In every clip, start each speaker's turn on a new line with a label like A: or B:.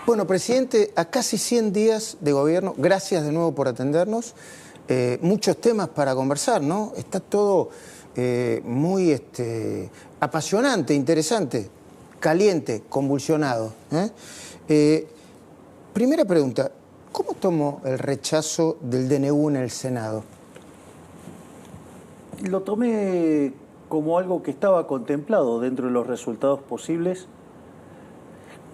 A: Bueno, presidente, a casi 100 días de gobierno, gracias de nuevo por atendernos. Muchos temas para conversar, ¿no? Está todo muy apasionante, interesante, caliente, convulsionado. Primera pregunta, ¿cómo tomó el rechazo del DNU en el Senado?
B: Lo tomé como algo que estaba contemplado dentro de los resultados posibles.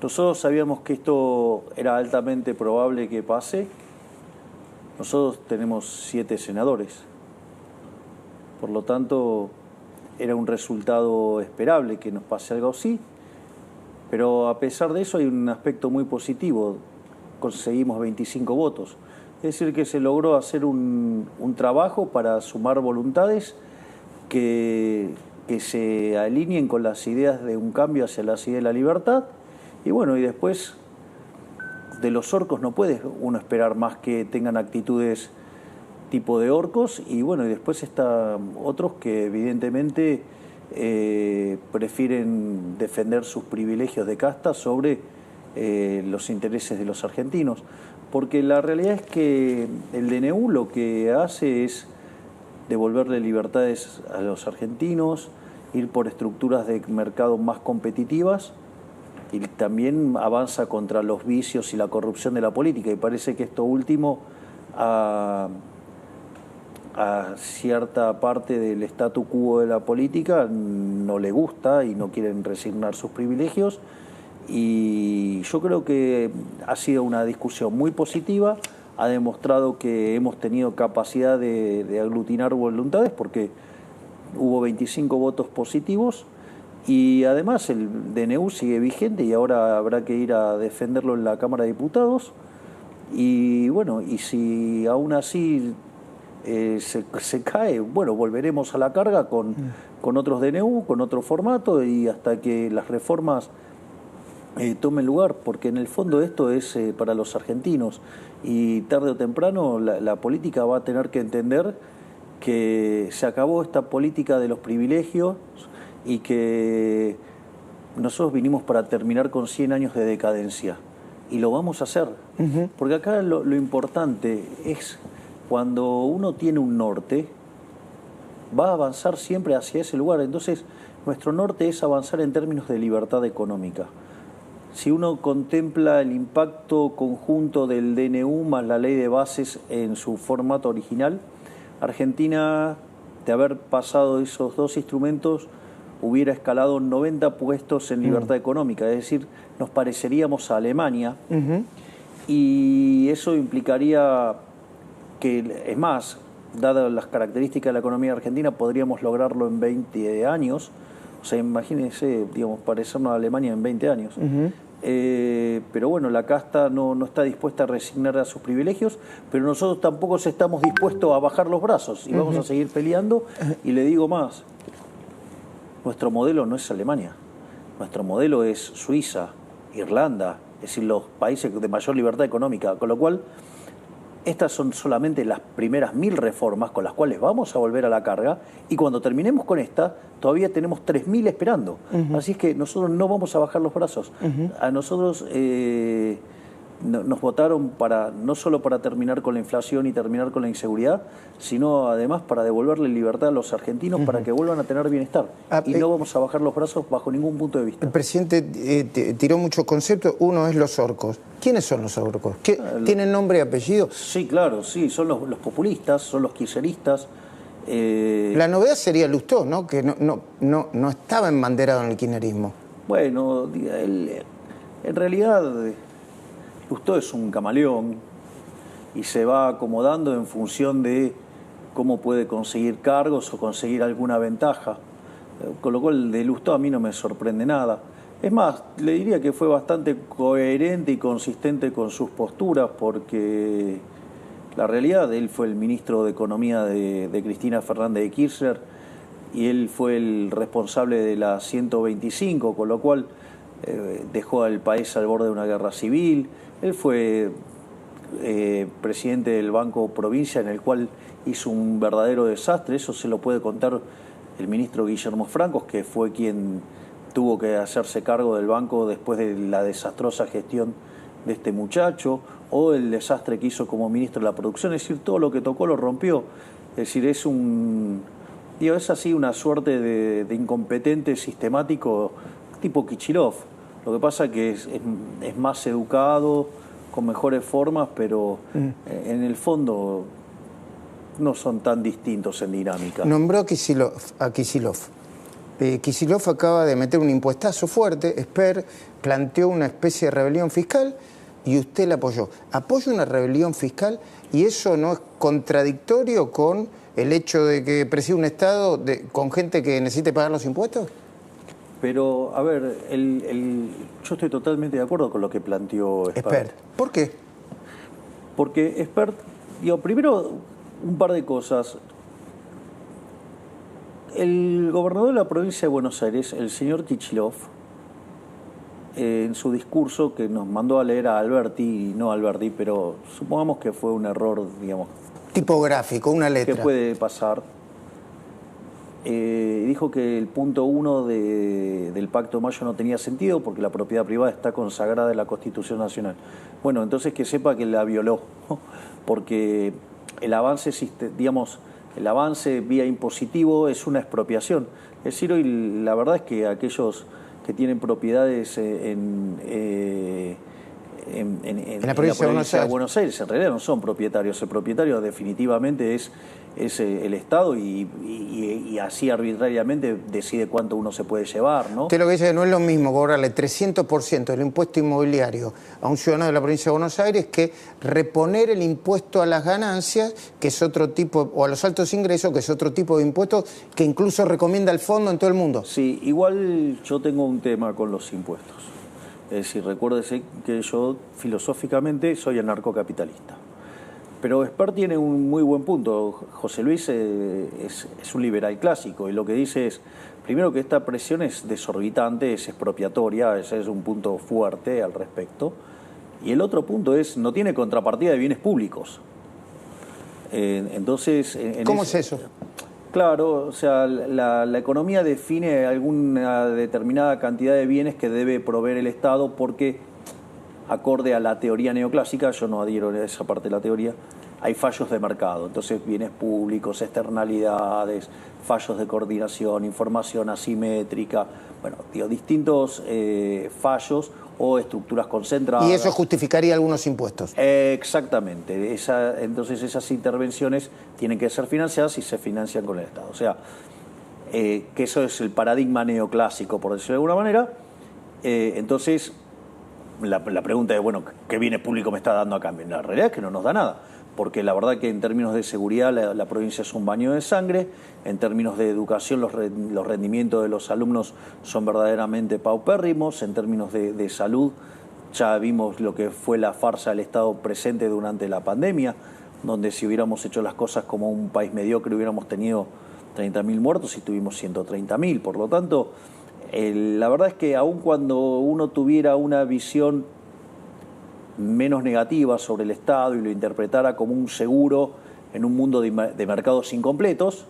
B: Nosotros sabíamos que esto era altamente probable que pase. Nosotros tenemos 7 senadores. Por lo tanto, era un resultado esperable que nos pase algo así. Pero a pesar de eso hay un aspecto muy positivo. Conseguimos 25 votos. Es decir, que se logró hacer un trabajo para sumar voluntades que se alineen con las ideas de un cambio hacia las ideas de la libertad. Y bueno, y después de los orcos no puede uno esperar más que tengan actitudes tipo de orcos. Y bueno, y después están otros que evidentemente prefieren defender sus privilegios de casta sobre los intereses de los argentinos. Porque la realidad es que el DNU lo que hace es devolverle libertades a los argentinos, ir por estructuras de mercado más competitivas, y también avanza contra los vicios y la corrupción de la política. Y parece que esto último a cierta parte del statu quo de la política no le gusta y no quieren resignar sus privilegios. Y yo creo que ha sido una discusión muy positiva, ha demostrado que hemos tenido capacidad de aglutinar voluntades porque hubo 25 votos positivos y además el DNU sigue vigente y ahora habrá que ir a defenderlo en la Cámara de Diputados. Y bueno, y si aún así se cae, bueno, volveremos a la carga con otros DNU, con otro formato y hasta que las reformas tomen lugar, porque en el fondo esto es para los argentinos y tarde o temprano la política va a tener que entender que se acabó esta política de los privilegios y que nosotros vinimos para terminar con 100 años de decadencia y lo vamos a hacer, porque acá lo importante es cuando uno tiene un norte va a avanzar siempre hacia ese lugar. Entonces nuestro norte es avanzar en términos de libertad económica. Si uno contempla el impacto conjunto del DNU más la ley de bases en su formato original, Argentina, de haber pasado esos dos instrumentos, hubiera escalado 90 puestos en libertad económica, es decir, nos pareceríamos a Alemania, y eso implicaría que, es más, dadas las características de la economía argentina, podríamos lograrlo en 20 años. O sea, imagínense, digamos, parecernos a Alemania en 20 años. Pero bueno, la casta no está dispuesta a resignar a sus privilegios, pero nosotros tampoco estamos dispuestos a bajar los brazos y vamos a seguir peleando. Y le digo más, nuestro modelo no es Alemania, nuestro modelo es Suiza, Irlanda, es decir, los países de mayor libertad económica, con lo cual estas son solamente las primeras 1000 reformas con las cuales vamos a volver a la carga y cuando terminemos con esta todavía tenemos 3000 esperando. Así es que nosotros no vamos a bajar los brazos. A nosotros nos votaron para no solo para terminar con la inflación y terminar con la inseguridad, sino además para devolverle libertad a los argentinos para que vuelvan a tener bienestar. Y no vamos a bajar los brazos bajo ningún punto de vista.
A: El presidente tiró muchos conceptos. Uno es los orcos. ¿Quiénes son los orcos? ¿Tienen nombre y apellido?
B: Sí, claro, sí. Son los populistas, son los kirchneristas.
A: La novedad sería Lustó, ¿no? Que no estaba embanderado en el kirchnerismo.
B: Bueno, en realidad Lustó es un camaleón y se va acomodando en función de cómo puede conseguir cargos o conseguir alguna ventaja. Con lo cual de Lustó a mí no me sorprende nada. Es más, le diría que fue bastante coherente y consistente con sus posturas porque la realidad, él fue el ministro de Economía de Cristina Fernández de Kirchner y él fue el responsable de la 125, con lo cual dejó al país al borde de una guerra civil. Él fue presidente del Banco Provincia, en el cual hizo un verdadero desastre. Eso se lo puede contar el ministro Guillermo Francos, que fue quien tuvo que hacerse cargo del banco después de la desastrosa gestión de este muchacho, o el desastre que hizo como ministro de la producción. Es decir, todo lo que tocó lo rompió. Es decir, es así una suerte de incompetente sistemático tipo Kichilov. Lo que pasa es que es más educado, con mejores formas, pero en el fondo no son tan distintos en dinámica.
A: Nombró a Kicillof. Kicillof acaba de meter un impuestazo fuerte. Esper planteó una especie de rebelión fiscal y usted la apoyó. ¿Apoya una rebelión fiscal y eso no es contradictorio con el hecho de que preside un Estado con gente que necesite pagar los impuestos?
B: Pero, a ver, yo estoy totalmente de acuerdo con lo que planteó Esper.
A: ¿Por qué?
B: Porque Esper, primero, un par de cosas. El gobernador de la provincia de Buenos Aires, el señor Kichilov, en su discurso que nos mandó a leer a Alberti, no a Alberti, pero supongamos que fue un error, digamos...
A: Tipográfico, una letra.
B: Que puede pasar. Dijo que el punto 1 del Pacto de Mayo no tenía sentido porque la propiedad privada está consagrada en la Constitución Nacional. Bueno, entonces que sepa que la violó, porque el avance, digamos, el avance vía impositivo es una expropiación. Es decir, hoy la verdad es que aquellos que tienen propiedades en
A: la provincia
B: de Buenos Aires en realidad no son propietarios. El propietario definitivamente es el Estado y así arbitrariamente decide cuánto uno se puede llevar, ¿no?
A: Usted lo que dice que no es lo mismo cobrarle 300% del impuesto inmobiliario a un ciudadano de la provincia de Buenos Aires que reponer el impuesto a las ganancias, que es otro tipo, o a los altos ingresos, que es otro tipo de impuesto que incluso recomienda el fondo en todo el mundo.
B: Sí, igual yo tengo un tema con los impuestos. Es decir, recuérdese que yo filosóficamente soy anarcocapitalista. Pero Esper tiene un muy buen punto. José Luis es un liberal clásico y lo que dice es, primero, que esta presión es desorbitante, es expropiatoria, ese es un punto fuerte al respecto. Y el otro punto es, no tiene contrapartida de bienes públicos. Entonces...
A: ¿Cómo es eso?
B: Claro, o sea, la economía define alguna determinada cantidad de bienes que debe proveer el Estado porque, acorde a la teoría neoclásica, yo no adhiero a esa parte de la teoría, hay fallos de mercado. Entonces, bienes públicos, externalidades, fallos de coordinación, información asimétrica, bueno, distintos fallos o estructuras concentradas.
A: Y eso justificaría algunos impuestos.
B: Exactamente. Entonces esas intervenciones tienen que ser financiadas y se financian con el Estado. O sea, que eso es el paradigma neoclásico, por decirlo de alguna manera. Entonces, la pregunta es, bueno, ¿qué bienes públicos me está dando a cambio? La realidad es que no nos da nada. Porque la verdad que en términos de seguridad la provincia es un baño de sangre, en términos de educación los rendimientos de los alumnos son verdaderamente paupérrimos, en términos de salud ya vimos lo que fue la farsa del Estado presente durante la pandemia, donde si hubiéramos hecho las cosas como un país mediocre hubiéramos tenido 30.000 muertos y tuvimos 130.000. Por lo tanto, la verdad es que aun cuando uno tuviera una visión menos negativa sobre el Estado y lo interpretara como un seguro en un mundo de mercados incompletos,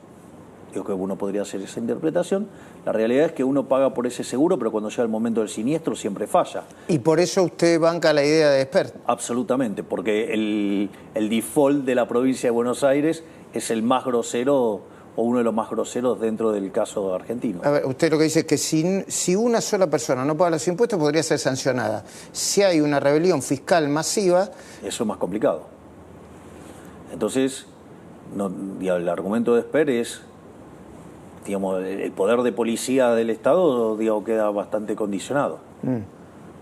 B: digo que uno podría hacer esa interpretación, la realidad es que uno paga por ese seguro, pero cuando llega el momento del siniestro siempre falla.
A: ¿Y por eso usted banca la idea de Esper?
B: Absolutamente, porque el default de la provincia de Buenos Aires es el más grosero o uno de los más groseros dentro del caso argentino.
A: A ver, usted lo que dice es que si una sola persona no paga los impuestos podría ser sancionada. Si hay una rebelión fiscal masiva...
B: Eso es más complicado. Entonces, el argumento de Esper es, digamos, el poder de policía del Estado, digamos, queda bastante condicionado.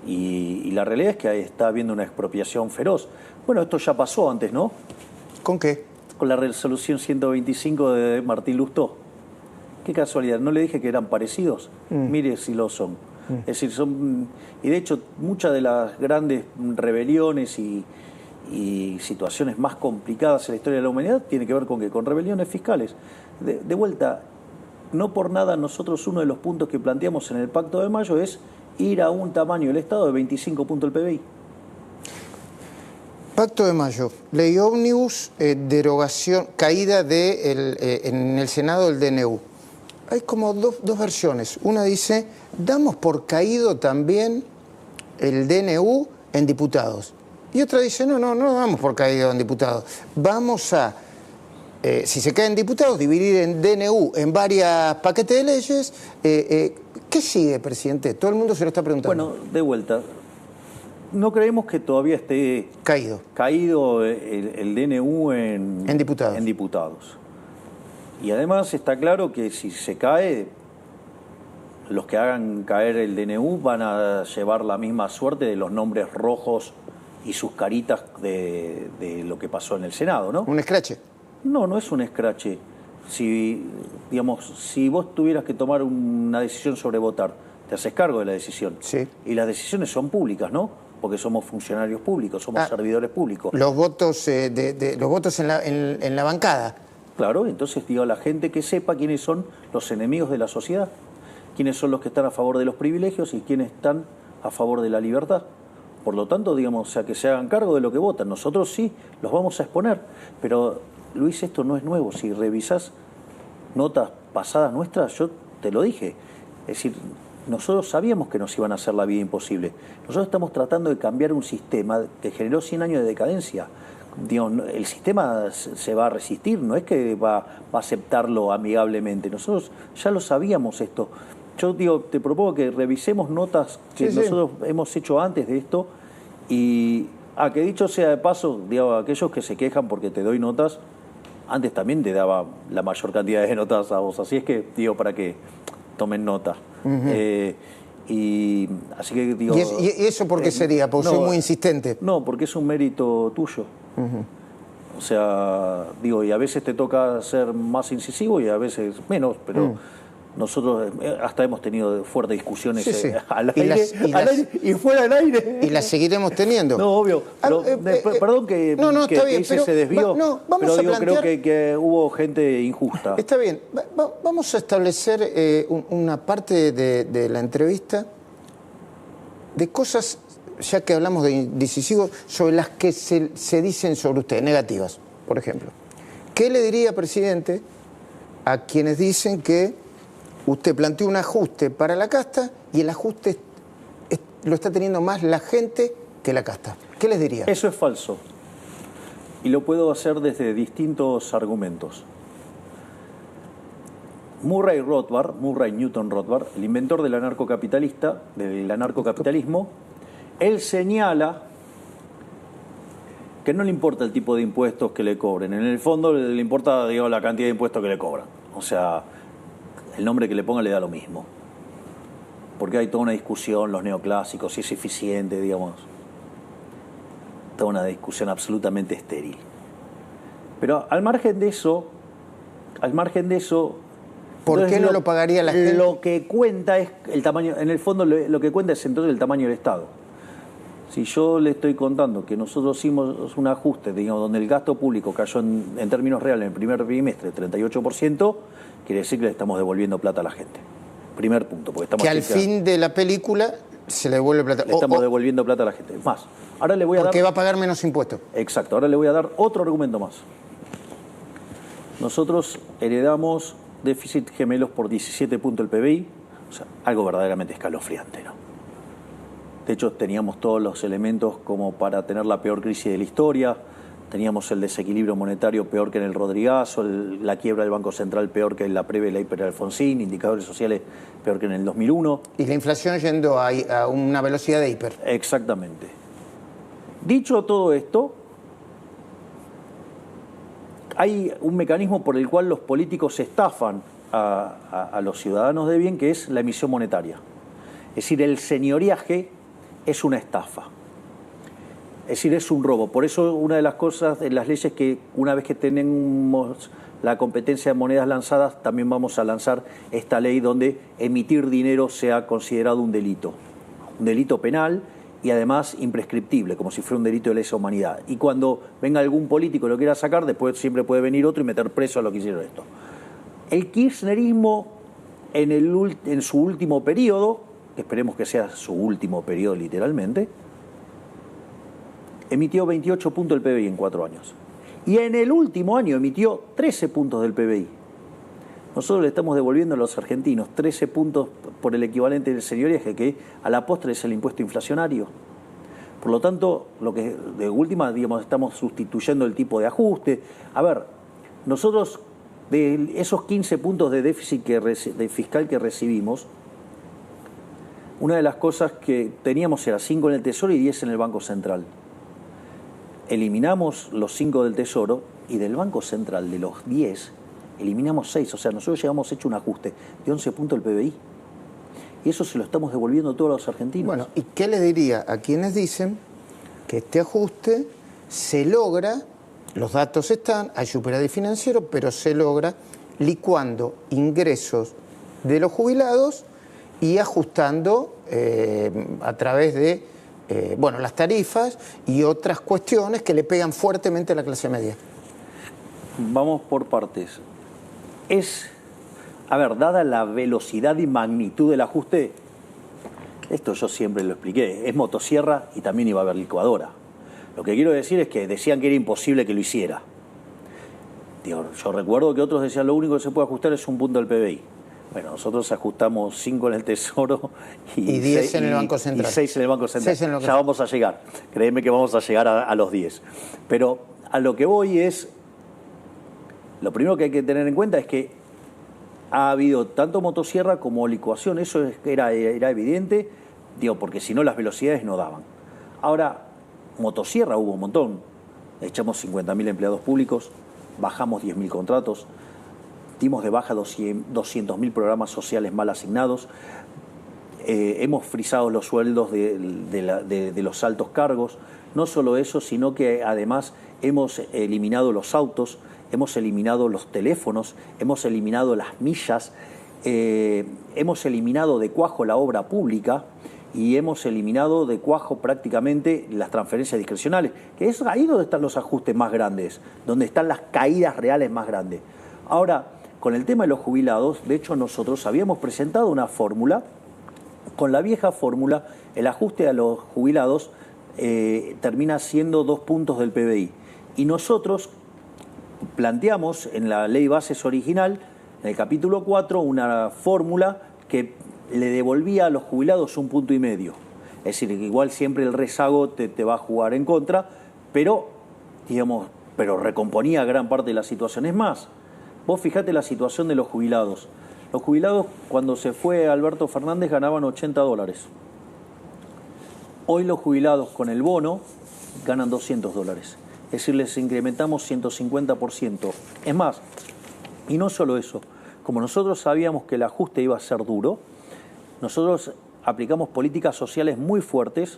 B: Y la realidad es que está habiendo una expropiación feroz. Bueno, esto ya pasó antes, ¿no?
A: ¿Con qué?
B: Con la resolución 125 de Martín Lustó. Qué casualidad, ¿no le dije que eran parecidos? Mire si lo son. Es decir, y de hecho, muchas de las grandes rebeliones y situaciones más complicadas en la historia de la humanidad tienen que ver con ¿qué? Con rebeliones fiscales. De vuelta, no por nada nosotros uno de los puntos que planteamos en el Pacto de Mayo es ir a un tamaño del Estado de 25 puntos del PBI.
A: Pacto de Mayo, ley ómnibus, derogación, caída en el Senado del DNU. Hay como dos versiones. Una dice, damos por caído también el DNU en diputados. Y otra dice, no vamos por caído en diputados. Vamos a, si se cae en diputados, dividir en DNU en varios paquetes de leyes. ¿Qué sigue, presidente? Todo el mundo se lo está preguntando.
B: Bueno, de vuelta. No creemos que todavía esté caído el DNU en diputados. Y además está claro que si se cae, los que hagan caer el DNU van a llevar la misma suerte de los nombres rojos y sus caritas de lo que pasó en el Senado, ¿no?
A: ¿Un escrache?
B: No es un escrache. Si vos tuvieras que tomar una decisión sobre votar, te haces cargo de la decisión.
A: Sí.
B: Y las decisiones son públicas, ¿no? Porque somos funcionarios públicos, somos servidores públicos.
A: Los votos, los votos en la bancada.
B: Claro, entonces digo a la gente que sepa quiénes son los enemigos de la sociedad, quiénes son los que están a favor de los privilegios y quiénes están a favor de la libertad. Por lo tanto, digamos, o sea, que se hagan cargo de lo que votan. Nosotros sí los vamos a exponer, pero Luis, esto no es nuevo. Si revisás notas pasadas nuestras, yo te lo dije. Es decir, nosotros sabíamos que nos iban a hacer la vida imposible. Nosotros estamos tratando de cambiar un sistema que generó 100 años de decadencia. Digo, el sistema se va a resistir, no es que va a aceptarlo amigablemente. Nosotros ya lo sabíamos esto. Yo digo, te propongo que revisemos notas que nosotros hemos hecho antes de esto y, que dicho sea de paso, digo, aquellos que se quejan porque te doy notas, antes también te daba la mayor cantidad de notas a vos. Así es que, digo, para que tomen nota. Y así que digo...
A: ¿Y eso por qué sería? Porque soy muy insistente.
B: No, porque es un mérito tuyo. O sea, digo, y a veces te toca ser más incisivo y a veces menos, pero nosotros hasta hemos tenido fuertes discusiones al aire y fuera del aire.
A: Y las seguiremos teniendo.
B: No, obvio. Pero, perdón que hice ese desvío, pero digo, creo que hubo gente injusta.
A: Está bien. Vamos a establecer una parte de la entrevista de cosas, ya que hablamos de indecisivos, sobre las que se dicen sobre usted, negativas, por ejemplo. ¿Qué le diría, presidente, a quienes dicen que usted planteó un ajuste para la casta y el ajuste lo está teniendo más la gente que la casta? ¿Qué les diría?
B: Eso es falso. Y lo puedo hacer desde distintos argumentos. Murray Newton Rothbard, el inventor del anarcocapitalismo, él señala que no le importa el tipo de impuestos que le cobren. En el fondo le importa, digamos, la cantidad de impuestos que le cobran. O sea, el nombre que le ponga le da lo mismo. Porque hay toda una discusión, los neoclásicos, si es eficiente, digamos. Toda una discusión absolutamente estéril. Pero al margen de eso...
A: ¿Por qué no lo pagaría la gente?
B: Lo que cuenta es el tamaño, en el fondo lo que cuenta es entonces el tamaño del Estado. Si yo le estoy contando que nosotros hicimos un ajuste, digamos, donde el gasto público cayó en términos reales en el primer trimestre 38%, quiere decir que le estamos devolviendo plata a la gente. Primer punto. Porque estamos
A: que al fin de la película se le devuelve plata.
B: Le estamos devolviendo plata a la gente. Más, ahora le voy a dar...
A: Porque va a pagar menos impuestos.
B: Exacto, ahora le voy a dar otro argumento más. Nosotros heredamos déficit gemelos por 17 puntos del PBI, o sea, algo verdaderamente escalofriante, ¿no? De hecho, teníamos todos los elementos como para tener la peor crisis de la historia, teníamos el desequilibrio monetario peor que en el Rodrigazo, la quiebra del Banco Central peor que en la previa de la hiper Alfonsín, indicadores sociales peor que en el 2001.
A: Y la inflación yendo a una velocidad de hiper.
B: Exactamente. Dicho todo esto, hay un mecanismo por el cual los políticos estafan a los ciudadanos de bien, que es la emisión monetaria. Es decir, el señoriaje es una estafa. Es decir, es un robo. Por eso una de las cosas de las leyes que una vez que tenemos la competencia de monedas lanzadas, también vamos a lanzar esta ley donde emitir dinero sea considerado un delito penal y además imprescriptible, como si fuera un delito de lesa humanidad. Y cuando venga algún político y lo quiera sacar, después siempre puede venir otro y meter preso a los que hicieron esto. El kirchnerismo en su último periodo, que esperemos que sea su último periodo literalmente, emitió 28 puntos del PBI en 4 años. Y en el último año emitió 13 puntos del PBI. Nosotros le estamos devolviendo a los argentinos 13 puntos por el equivalente del señoriaje, que a la postre es el impuesto inflacionario. Por lo tanto, lo que de última, digamos, estamos sustituyendo el tipo de ajuste. A ver, nosotros de esos 15 puntos de déficit fiscal que recibimos, una de las cosas que teníamos era 5 en el Tesoro y 10 en el Banco Central. Eliminamos los 5 del Tesoro y del Banco Central, de los 10, eliminamos 6. O sea, nosotros llegamos hecho un ajuste de 11 puntos del PBI. Y eso se lo estamos devolviendo a todos los argentinos.
A: Bueno, ¿y qué le diría a quienes dicen que este ajuste se logra, los datos están, hay superávit financiero, pero se logra licuando ingresos de los jubilados y ajustando a través de las tarifas y otras cuestiones que le pegan fuertemente a la clase media?
B: Vamos por partes. Dada la velocidad y magnitud del ajuste, esto yo siempre lo expliqué, es motosierra y también iba a haber licuadora. Lo que quiero decir es que decían que era imposible que lo hiciera. Yo recuerdo que otros decían lo único que se puede ajustar es un punto del PBI. Bueno, nosotros ajustamos 5 en el Tesoro
A: y 10 en el Banco Central.
B: Y 6 en el Banco Central. Ya vamos a llegar. Créeme que vamos a llegar a los 10. Pero a lo que voy es, lo primero que hay que tener en cuenta es que ha habido tanto motosierra como licuación. Eso era evidente, porque si no las velocidades no daban. Ahora, motosierra hubo un montón. Echamos 50.000 empleados públicos, bajamos 10.000 contratos, dimos de baja 200.000 programas sociales mal asignados, hemos frisado los sueldos de los altos cargos. No solo eso, sino que además hemos eliminado los autos, hemos eliminado los teléfonos, hemos eliminado las millas, hemos eliminado de cuajo la obra pública y hemos eliminado de cuajo prácticamente las transferencias discrecionales, que es ahí donde están los ajustes más grandes, donde están las caídas reales más grandes. Ahora, con el tema de los jubilados, de hecho nosotros habíamos presentado una fórmula. Con la vieja fórmula, el ajuste a los jubilados termina siendo 2 puntos del PBI. Y nosotros planteamos en la ley bases original, en el capítulo 4, una fórmula que le devolvía a los jubilados 1,5 puntos. Es decir, que igual siempre el rezago te va a jugar en contra, pero recomponía gran parte de la situación. Es más, vos fijate la situación de los jubilados. Los jubilados, cuando se fue Alberto Fernández, ganaban $80. Hoy los jubilados con el bono ganan $200. Es decir, les incrementamos 150%. Es más, y no solo eso, como nosotros sabíamos que el ajuste iba a ser duro, nosotros aplicamos políticas sociales muy fuertes.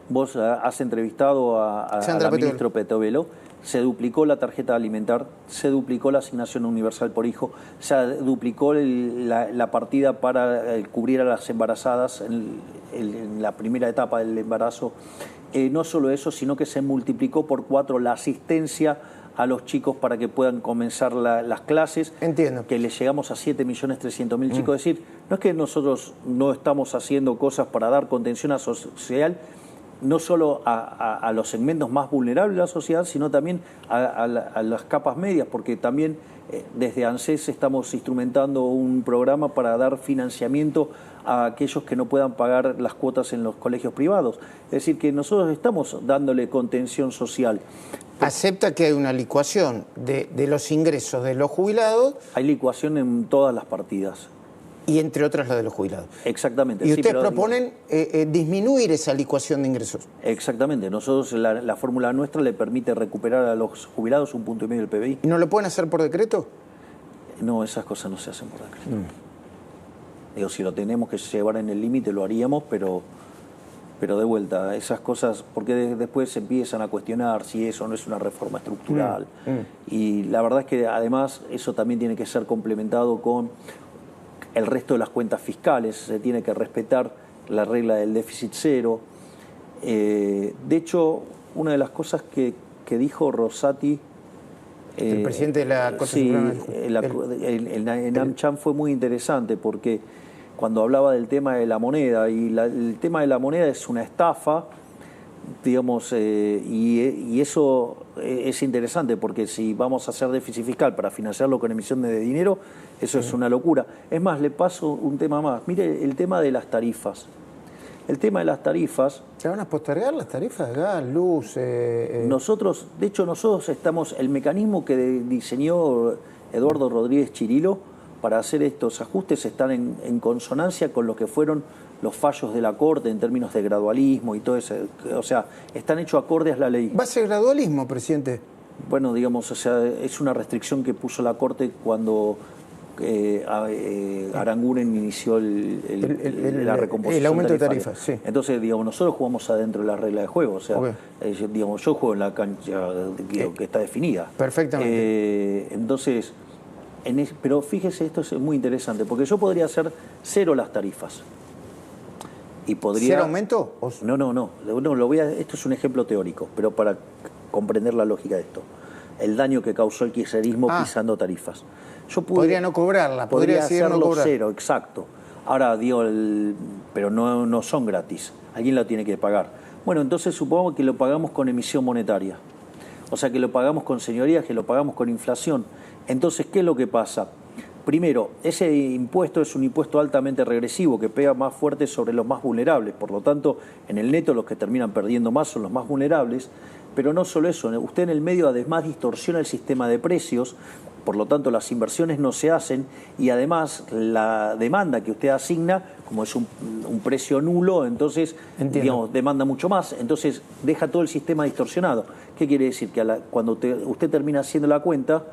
B: Vos has entrevistado al ministro Petovelo. Se duplicó la tarjeta alimentar, se duplicó la asignación universal por hijo, se duplicó la partida para cubrir a las embarazadas en la primera etapa del embarazo. No solo eso, sino que se multiplicó por 4 la asistencia a los chicos para que puedan comenzar las clases.
A: Entiendo.
B: Que les llegamos a 7.300.000 chicos. Es decir, no es que nosotros no estamos haciendo cosas para dar contención social, no solo a los segmentos más vulnerables de la sociedad, sino también a las capas medias, porque también desde ANSES estamos instrumentando un programa para dar financiamiento a aquellos que no puedan pagar las cuotas en los colegios privados. Es decir, que nosotros estamos dándole contención social.
A: ¿Acepta que hay una licuación de los ingresos de los jubilados?
B: Hay licuación en todas las partidas.
A: Y entre otras la de los jubilados.
B: Exactamente.
A: Y ustedes proponen disminuir esa licuación de ingresos.
B: Exactamente. Nosotros, la fórmula nuestra le permite recuperar a los jubilados 1,5 puntos del PBI.
A: ¿Y no lo pueden hacer por decreto?
B: No, esas cosas no se hacen por decreto. Digo, si lo tenemos que llevar en el límite lo haríamos, pero de vuelta, esas cosas, porque después se empiezan a cuestionar si eso no es una reforma estructural. Y la verdad es que además eso también tiene que ser complementado con el resto de las cuentas fiscales. Se tiene que respetar la regla del déficit cero. De hecho, una de las cosas que dijo Rosati,
A: el presidente de la Corte Suprema,
B: en AmCham, fue muy interesante, porque cuando hablaba del tema de la moneda, y el tema de la moneda es una estafa, digamos, y eso es interesante, porque si vamos a hacer déficit fiscal para financiarlo con emisión de dinero, eso es una locura. Es más, le paso un tema más. Mire, el tema de las tarifas. El tema de las tarifas...
A: ¿Se van a postergar las tarifas de gas, luz?
B: Nosotros estamos... El mecanismo que diseñó Eduardo Rodríguez Chirilo para hacer estos ajustes están en consonancia con lo que fueron los fallos de la Corte en términos de gradualismo y todo eso. O sea, están hechos acordes a la ley.
A: ¿Va a ser gradualismo, presidente?
B: Bueno, digamos, o sea, es una restricción que puso la Corte cuando Aranguren inició la recomposición.
A: El aumento de
B: tarifaria.
A: tarifas, sí.
B: Entonces, digamos, nosotros jugamos adentro de la regla de juego. O sea,
A: okay.
B: Digamos, yo juego en la cancha que está definida.
A: Perfectamente.
B: Entonces, pero fíjese, esto es muy interesante, porque yo podría hacer cero las tarifas. Y podría...
A: ¿Cero aumento?
B: No, esto es un ejemplo teórico, pero para comprender la lógica de esto. El daño que causó el kirchnerismo pisando tarifas.
A: Podría no cobrarla, podría
B: hacerlo
A: no cobrar.
B: Cero, exacto. Ahora, pero no son gratis. Alguien lo tiene que pagar. Bueno, entonces supongamos que lo pagamos con emisión monetaria. O sea, que lo pagamos con señorías, que lo pagamos con inflación. Entonces, ¿qué es lo que pasa? Primero, ese impuesto es un impuesto altamente regresivo que pega más fuerte sobre los más vulnerables. Por lo tanto, en el neto los que terminan perdiendo más son los más vulnerables. Pero no solo eso, usted en el medio además distorsiona el sistema de precios, por lo tanto las inversiones no se hacen y además la demanda que usted asigna, como es un precio nulo, entonces digamos, demanda mucho más, entonces deja todo el sistema distorsionado. ¿Qué quiere decir? Que cuando usted termina haciendo la cuenta,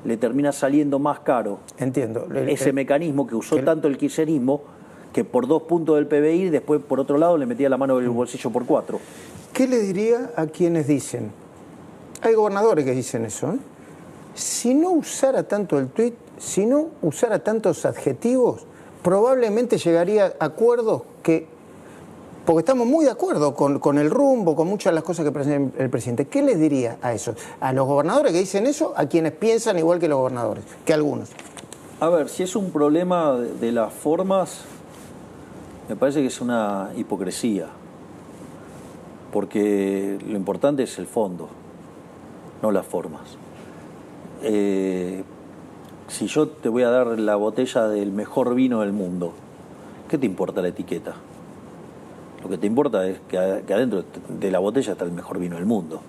B: le termina saliendo más caro.
A: Entiendo.
B: Ese mecanismo que usó tanto el kirchnerismo, que por 2 puntos del PBI, después por otro lado le metía la mano en el bolsillo por 4.
A: ¿Qué le diría a quienes dicen? Hay gobernadores que dicen eso, ¿eh? Si no usara tanto el tuit, si no usara tantos adjetivos, probablemente llegaría a acuerdos porque estamos muy de acuerdo con el rumbo, con muchas de las cosas que presenta el presidente. ¿Qué les diría a eso? A los gobernadores que dicen eso, a quienes piensan igual que los gobernadores, que algunos.
B: A ver, si es un problema de las formas, me parece que es una hipocresía. Porque lo importante es el fondo, no las formas. Si yo te voy a dar la botella del mejor vino del mundo, ¿qué te importa la etiqueta? Lo que te importa es que adentro de la botella está el mejor vino del mundo.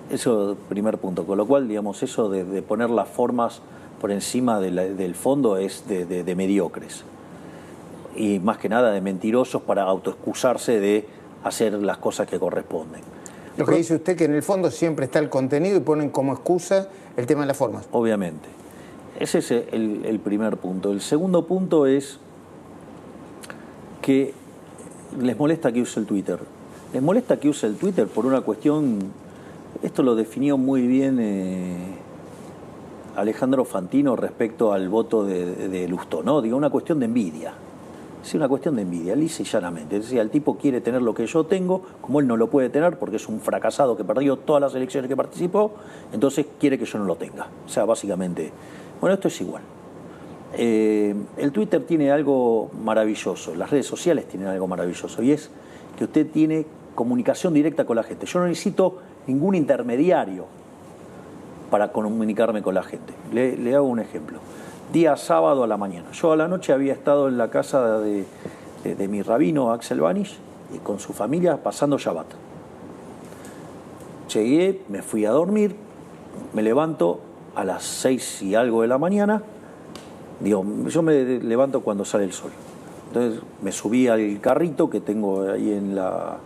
B: Eso es el primer punto. Con lo cual, digamos, eso de poner las formas por encima del fondo es de mediocres. Y más que nada de mentirosos para autoexcusarse de hacer las cosas que corresponden.
A: Lo que dice usted que en el fondo siempre está el contenido y ponen como excusa el tema de las formas.
B: Obviamente. Ese es el primer punto. El segundo punto es que les molesta que use el Twitter. Les molesta que use el Twitter por una cuestión, esto lo definió muy bien Alejandro Fantino respecto al voto de Lustó, ¿no? Digo, una cuestión de envidia. Es una cuestión de envidia, lisa y llanamente. Es decir, el tipo quiere tener lo que yo tengo, como él no lo puede tener porque es un fracasado que perdió todas las elecciones que participó, entonces quiere que yo no lo tenga. O sea, básicamente, bueno, esto es igual. El Twitter tiene algo maravilloso, las redes sociales tienen algo maravilloso, y es que usted tiene comunicación directa con la gente. Yo no necesito ningún intermediario para comunicarme con la gente. Le hago un ejemplo. Día sábado a la mañana. Yo a la noche había estado en la casa de mi rabino Axel Banish y con su familia pasando Shabbat. Llegué, me fui a dormir, me levanto a las 6 y algo de la mañana. Digo, yo me levanto cuando sale el sol. Entonces me subí al carrito que tengo ahí en la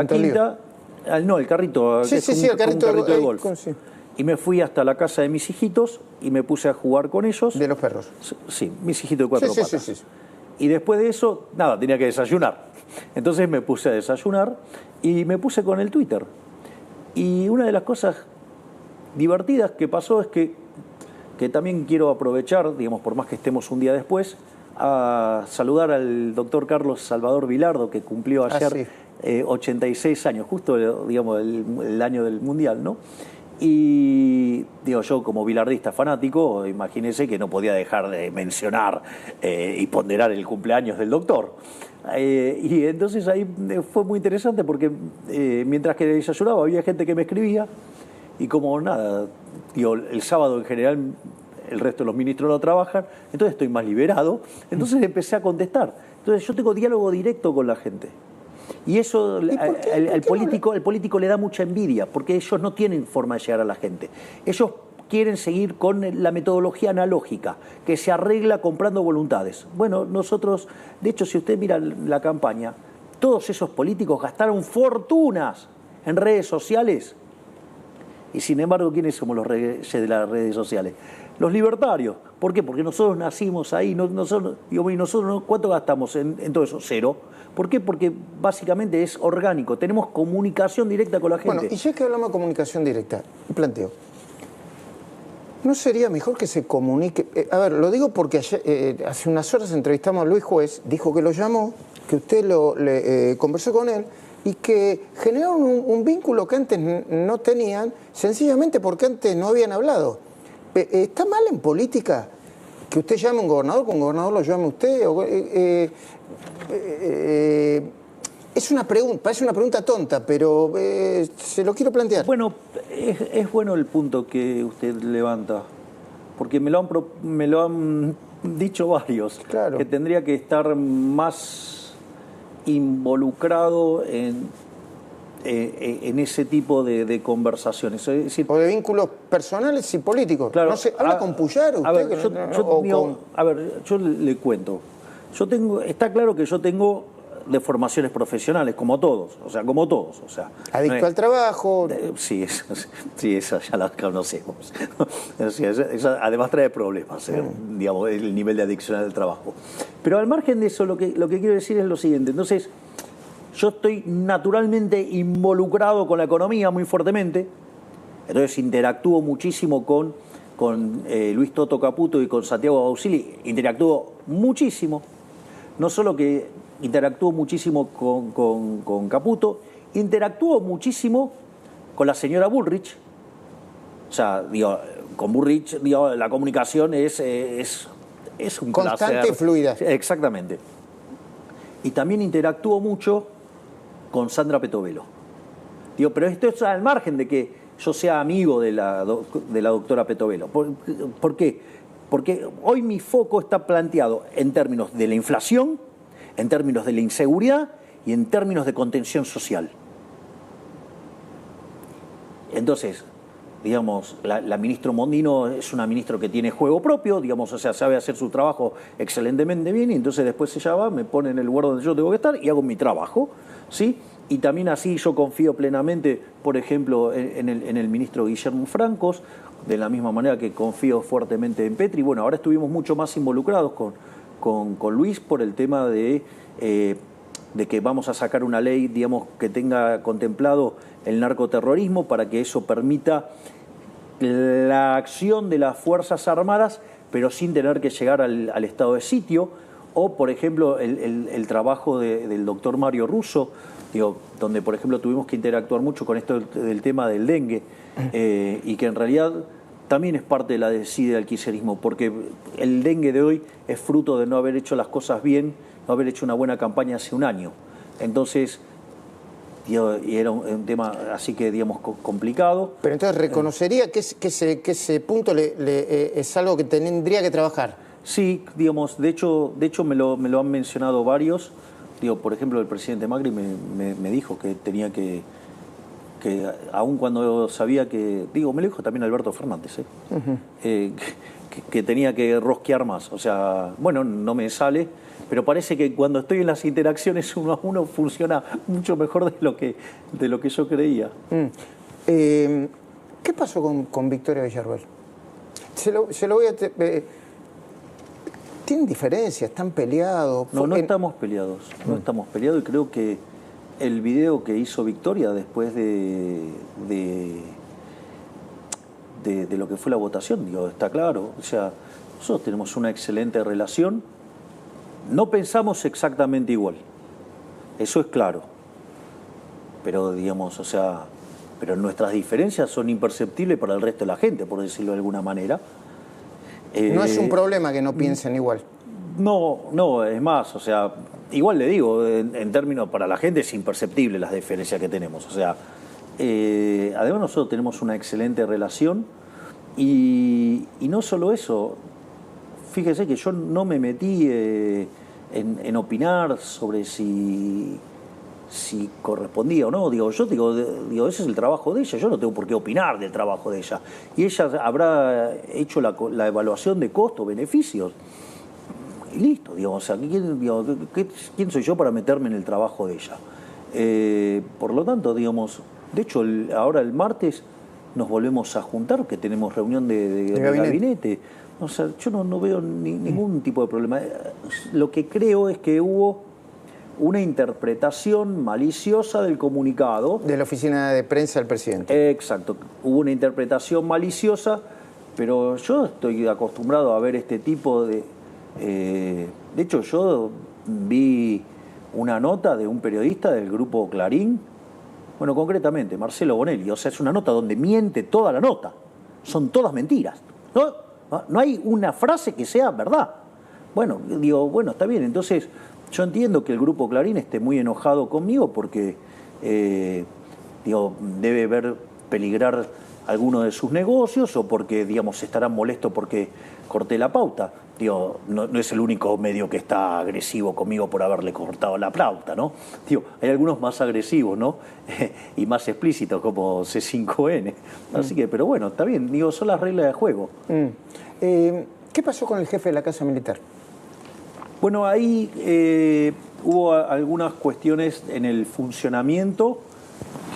B: quinta. No, el carrito,
A: sí,
B: es
A: sí, el carrito
B: de golf.
A: Sí.
B: Y me fui hasta la casa de mis hijitos y me puse a jugar con ellos.
A: ¿De los perros?
B: Sí, mis hijitos de 4 patas.
A: Sí.
B: Y después de eso, nada, tenía que desayunar. Entonces me puse a desayunar y me puse con el Twitter. Y una de las cosas divertidas que pasó es que también quiero aprovechar, digamos, por más que estemos un día después, a saludar al doctor Carlos Salvador Vilardo, que cumplió ayer 86 años, justo, digamos, el año del Mundial, ¿no? Y digo, yo como bilardista fanático, imagínense que no podía dejar de mencionar y ponderar el cumpleaños del doctor. Y entonces ahí fue muy interesante porque mientras que desayunaba había gente que me escribía y como nada, digo, el sábado en general el resto de los ministros no trabajan, entonces estoy más liberado, entonces empecé a contestar. Entonces yo tengo diálogo directo con la gente. Y eso el
A: ¿Por qué
B: político le da mucha envidia, porque ellos no tienen forma de llegar a la gente. Ellos quieren seguir con la metodología analógica, que se arregla comprando voluntades. Bueno, nosotros, de hecho, si usted mira la campaña, todos esos políticos gastaron fortunas en redes sociales. Y sin embargo, ¿quiénes somos los reyes de las redes sociales? Los libertarios. ¿Por qué? Porque nosotros nacimos ahí. Nosotros, ¿cuánto gastamos en todo eso? Cero. ¿Por qué? Porque básicamente es orgánico. Tenemos comunicación directa con la gente.
A: Bueno, y ya que hablamos de comunicación directa, planteo. ¿No sería mejor que se comunique? A ver, lo digo porque ayer, hace unas horas entrevistamos a Luis Juez, dijo que lo llamó, que usted conversó con él y que generaron un vínculo que antes no tenían, sencillamente porque antes no habían hablado. ¿Está mal en política que usted llame a un gobernador, que un gobernador lo llame a usted? Es una pregunta, parece una pregunta tonta, pero se lo quiero plantear.
B: Bueno, es bueno el punto que usted levanta, porque me lo han dicho varios,
A: claro,
B: que tendría que estar más involucrado en ese tipo de conversaciones. Es decir,
A: o de vínculos personales y políticos.
B: Claro,
A: no sé, ¿habla con Puyaro usted?
B: A ver, yo le cuento. Está claro que yo tengo deformaciones profesionales, como todos.
A: Adicto al trabajo.
B: Sí, esa ya la conocemos. Esa además trae problemas, digamos, el nivel de adicción al trabajo. Pero al margen de eso, lo que quiero decir es lo siguiente. Entonces, yo estoy naturalmente involucrado con la economía muy fuertemente, entonces interactúo muchísimo con Luis Toto Caputo y con Santiago Bausili, interactúo muchísimo, no solo que interactúo muchísimo con Caputo, interactúo muchísimo con la señora Bullrich. O sea, digo, con Bullrich, digo, la comunicación es un
A: constante
B: placer.
A: Y fluida.
B: Exactamente. Y también interactúo mucho con Sandra Petovelo. Digo, pero esto es al margen de que yo sea amigo de la doctora Petovelo. ¿Por qué? Porque hoy mi foco está planteado en términos de la inflación, en términos de la inseguridad y en términos de contención social. Entonces, digamos, la ministra Mondino es una ministra que tiene juego propio, digamos, o sea, sabe hacer su trabajo excelentemente bien, y entonces después ella va, me pone en el lugar donde yo tengo que estar y hago mi trabajo, ¿sí? Y también así yo confío plenamente, por ejemplo, en el ministro Guillermo Francos, de la misma manera que confío fuertemente en Petri. Bueno, ahora estuvimos mucho más involucrados con Luis por el tema de que vamos a sacar una ley, digamos, que tenga contemplado el narcoterrorismo para que eso permita la acción de las Fuerzas Armadas, pero sin tener que llegar al estado de sitio. O, por ejemplo, el trabajo del doctor Mario Russo, digo, donde, por ejemplo, tuvimos que interactuar mucho con esto del tema del dengue, y que en realidad también es parte de la desidia del kirchnerismo, porque el dengue de hoy es fruto de no haber hecho las cosas bien, no haber hecho una buena campaña hace un año. Entonces, y era un tema así que, digamos, complicado.
A: Pero entonces reconocería que ese punto es algo que tendría que trabajar.
B: Sí, digamos, de hecho me lo han mencionado varios. Digo, por ejemplo, el presidente Macri me dijo que tenía que aun cuando sabía que, digo, me lo dijo también Alberto Fernández, que tenía que rosquear más. O sea, bueno, no me sale, pero parece que cuando estoy en las interacciones uno a uno funciona mucho mejor de lo que yo creía.
A: ¿Qué pasó con Victoria Villarruel? Se lo voy a... ¿Tienen diferencias? ¿Están peleados?
B: No estamos peleados. No estamos peleados, y creo que el video que hizo Victoria después de lo que fue la votación, digo, está claro. O sea, nosotros tenemos una excelente relación. No pensamos exactamente igual. Eso es claro. Pero, digamos, o sea, pero nuestras diferencias son imperceptibles para el resto de la gente, por decirlo de alguna manera.
A: No es un problema que no piensen igual.
B: No, es más, o sea, igual le digo, en términos para la gente es imperceptible las diferencias que tenemos. O sea, además nosotros tenemos una excelente relación y no solo eso, fíjese que yo no me metí en opinar sobre si si correspondía o no. Digo, ese es el trabajo de ella, yo no tengo por qué opinar del trabajo de ella. Y ella habrá hecho la evaluación de costo-beneficios. Y listo, o sea, ¿quién soy yo para meterme en el trabajo de ella? Por lo tanto, digamos, de hecho, ahora el martes nos volvemos a juntar, que tenemos reunión de gabinete. O sea, yo no veo ningún tipo de problema. Lo que creo es que hubo una interpretación maliciosa del comunicado.
A: De la oficina de prensa del presidente.
B: Exacto. Hubo una interpretación maliciosa, pero yo estoy acostumbrado a ver este tipo de... de hecho, yo vi una nota de un periodista del grupo Clarín, bueno, concretamente, Marcelo Bonelli. O sea, es una nota donde miente toda la nota. Son todas mentiras. No hay una frase que sea verdad. Bueno, bueno, está bien. Entonces, yo entiendo que el grupo Clarín esté muy enojado conmigo porque, debe ver peligrar alguno de sus negocios o porque, estarán molestos porque corté la pauta. No es el único medio que está agresivo conmigo por haberle cortado la pauta, ¿no? Hay algunos más agresivos, ¿no? Y más explícitos, como C5N. Así que, pero bueno, está bien. Son las reglas de juego.
A: ¿Qué pasó con el jefe de la Casa Militar?
B: Bueno, ahí hubo algunas cuestiones en el funcionamiento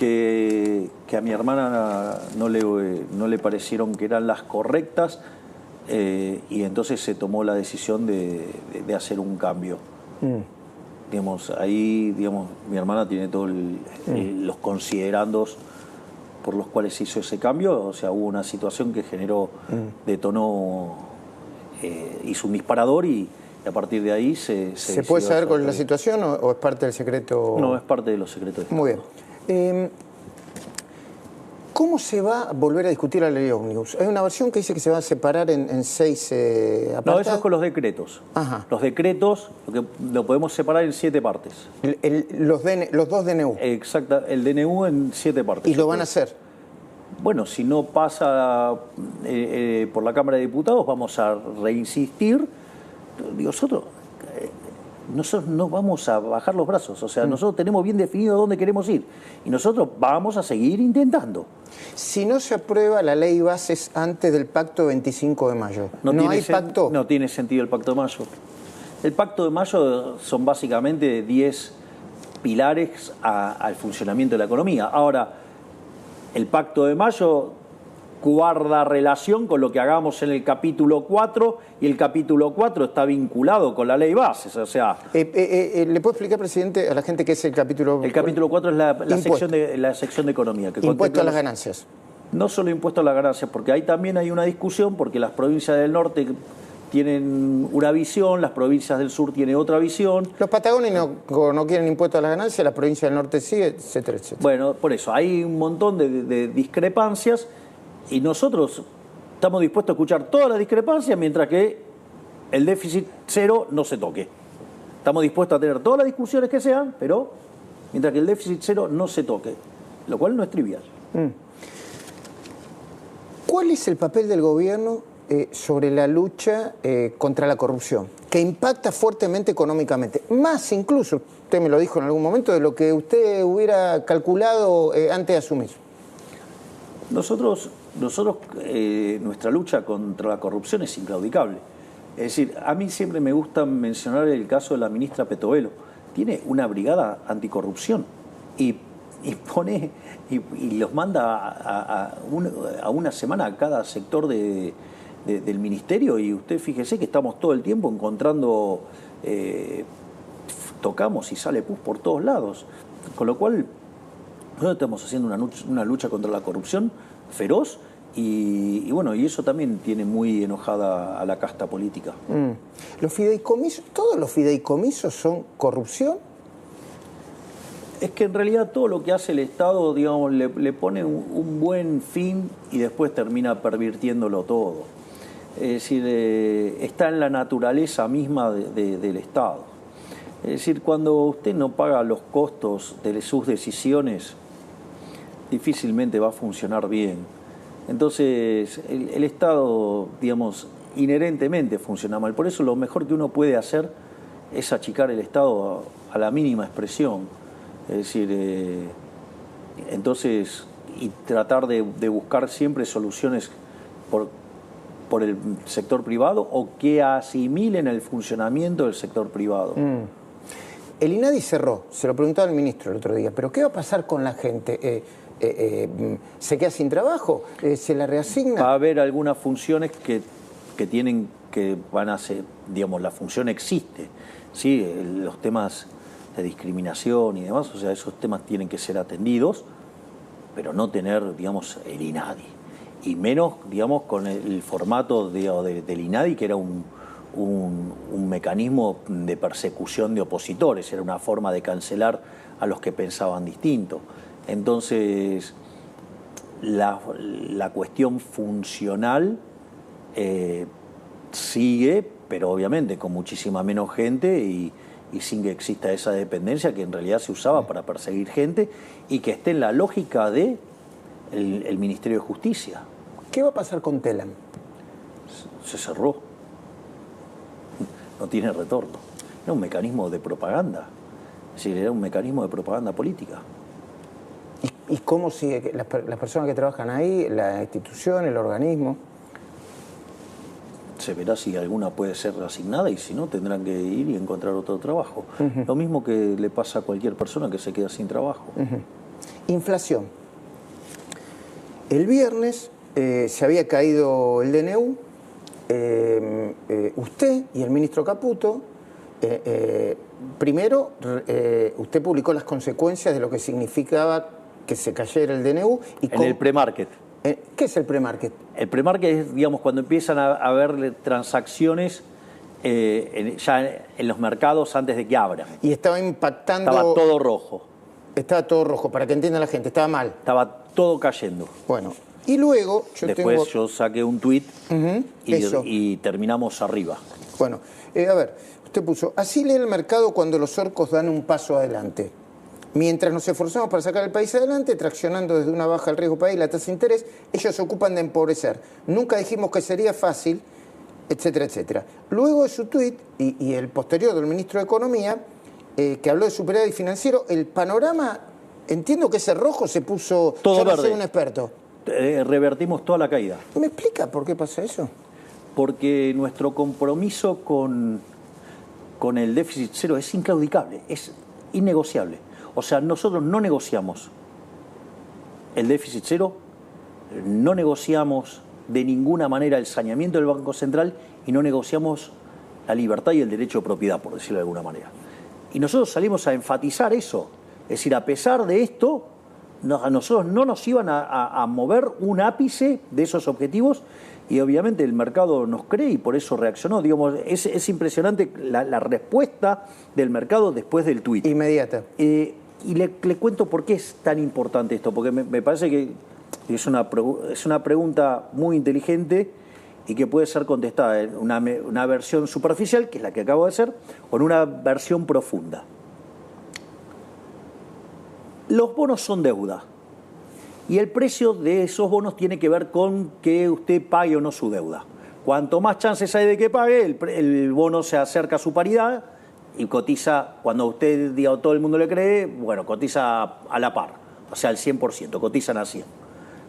B: que a mi hermana no le parecieron que eran las correctas. Y entonces se tomó la decisión de hacer un cambio. Ahí mi hermana tiene todos los considerandos por los cuales se hizo ese cambio. O sea, hubo una situación que detonó, hizo un disparador y a partir de ahí se
A: puede saber cuál es la situación o es parte del secreto?
B: No, es parte de los secretos.
A: Muy bien. ¿Cómo se va a volver a discutir la ley Ómnibus? Hay una versión que dice que se va a separar en 6 apartados.
B: No, eso es con los decretos.
A: Ajá.
B: Los decretos lo podemos separar en 7 partes.
A: Los dos DNU.
B: Exacto, el DNU en 7 partes.
A: ¿Y lo van a hacer?
B: Bueno, si no pasa por la Cámara de Diputados, vamos a reinsistir. Nosotros no vamos a bajar los brazos, o sea, nosotros tenemos bien definido dónde queremos ir y nosotros vamos a seguir intentando.
A: Si no se aprueba la ley bases antes del pacto 25 de mayo, ¿no hay pacto?
B: No tiene sentido el pacto de mayo. El pacto de mayo son básicamente 10 pilares al funcionamiento de la economía. Ahora, el pacto de mayo guarda relación con lo que hagamos en el capítulo 4 y el capítulo 4 está vinculado con la ley bases, o sea...
A: ¿Le puedo explicar, presidente, a la gente qué es el capítulo 4?
B: El capítulo 4 es la sección de economía. Que
A: impuesto a las ganancias.
B: No solo impuesto a las ganancias, porque ahí también hay una discusión, porque las provincias del norte tienen una visión, las provincias del sur tienen otra visión.
A: Los patagónicos no quieren impuesto a las ganancias, las provincias del norte sí, etcétera, etcétera.
B: Bueno, por eso, hay un montón de discrepancias. Y nosotros estamos dispuestos a escuchar todas las discrepancias mientras que el déficit cero no se toque. Estamos dispuestos a tener todas las discusiones que sean, pero mientras que el déficit cero no se toque, lo cual no es trivial.
A: ¿Cuál es el papel del gobierno sobre la lucha contra la corrupción, que impacta fuertemente económicamente? Más incluso, usted me lo dijo en algún momento, de lo que usted hubiera calculado antes de asumir.
B: Nosotros nuestra lucha contra la corrupción es inclaudicable. Es decir, a mí siempre me gusta mencionar el caso de la ministra Petovelo. Tiene una brigada anticorrupción y los manda a una semana a cada sector del ministerio y usted fíjese que estamos todo el tiempo encontrando, tocamos y sale pus por todos lados. Con lo cual, nosotros estamos haciendo una lucha contra la corrupción feroz y bueno, y eso también tiene muy enojada a la casta política.
A: ¿Los fideicomisos, todos los fideicomisos son corrupción?
B: Es que en realidad todo lo que hace el Estado, le pone un buen fin y después termina pervirtiéndolo todo. Es decir, está en la naturaleza misma del Estado. Es decir, cuando usted no paga los costos de sus decisiones, difícilmente va a funcionar bien. Entonces, el Estado, inherentemente funciona mal. Por eso lo mejor que uno puede hacer es achicar el Estado a la mínima expresión. Es decir, entonces, y tratar de buscar siempre soluciones por el sector privado o que asimilen el funcionamiento del sector privado.
A: El INADI cerró, se lo preguntaba el ministro el otro día, pero ¿qué va a pasar con la gente? ¿Se queda sin trabajo? ¿Se la reasigna?
B: Va a haber algunas funciones que van a ser, digamos, la función existe, ¿sí? Los temas de discriminación y demás, o sea, esos temas tienen que ser atendidos, pero no tener, digamos, el INADI. Y menos, digamos, con el formato del INADI, que era un mecanismo de persecución de opositores, era una forma de cancelar a los que pensaban distinto. Entonces, la cuestión funcional sigue, pero obviamente con muchísima menos gente y sin que exista esa dependencia que en realidad se usaba para perseguir gente y que esté en la lógica de el Ministerio de Justicia.
A: ¿Qué va a pasar con Telam?
B: Se cerró. No tiene retorno. Era un mecanismo de propaganda. Es decir, era un mecanismo de propaganda política.
A: ¿Y cómo sigue las personas que trabajan ahí, la institución, el organismo?
B: Se verá si alguna puede ser asignada y si no tendrán que ir y encontrar otro trabajo. Lo mismo que le pasa a cualquier persona que se queda sin trabajo.
A: Inflación. El viernes se había caído el DNU. Usted y el ministro Caputo, primero usted publicó las consecuencias de lo que significaba que se cayera el DNU.
B: En el pre-market.
A: ¿Qué es el pre-market?
B: El pre-market es, digamos, cuando empiezan a haber transacciones ya en los mercados antes de que abran.
A: Y estaba impactando...
B: Estaba todo rojo.
A: Estaba todo rojo, para que entienda la gente, estaba mal.
B: Estaba todo cayendo.
A: Bueno, y luego
B: Después yo saqué un tuit y terminamos arriba.
A: Bueno, a ver, usted puso, así lee el mercado cuando los orcos dan un paso adelante. Mientras nos esforzamos para sacar el país adelante, traccionando desde una baja el riesgo país, la tasa de interés, ellos se ocupan de empobrecer. Nunca dijimos que sería fácil, etcétera, etcétera. Luego de su tuit y el posterior del ministro de Economía, que habló de superávit financiero, el panorama, entiendo que ese rojo se puso...
B: Todo
A: yo no
B: verde.
A: soy un experto.
B: Revertimos toda la caída.
A: ¿Me explica por qué pasa eso?
B: Porque nuestro compromiso con el déficit cero es inclaudicable, es innegociable. O sea, nosotros no negociamos el déficit cero, no negociamos de ninguna manera el saneamiento del Banco Central y no negociamos la libertad y el derecho de propiedad, por decirlo de alguna manera. Y nosotros salimos a enfatizar eso. Es decir, a pesar de esto, a nosotros no nos iban a mover un ápice de esos objetivos y obviamente el mercado nos cree y por eso reaccionó. Digamos, es impresionante la respuesta del mercado después del tuit.
A: Inmediata.
B: Y le cuento por qué es tan importante esto, porque me parece que es una pregunta muy inteligente y que puede ser contestada en una versión superficial, que es la que acabo de hacer, o en una versión profunda. Los bonos son deuda y el precio de esos bonos tiene que ver con que usted pague o no su deuda. Cuanto más chances hay de que pague, el bono se acerca a su paridad y cotiza, cuando usted diga todo el mundo le cree, bueno, cotiza a la par, o sea, al 100%, cotizan a 100.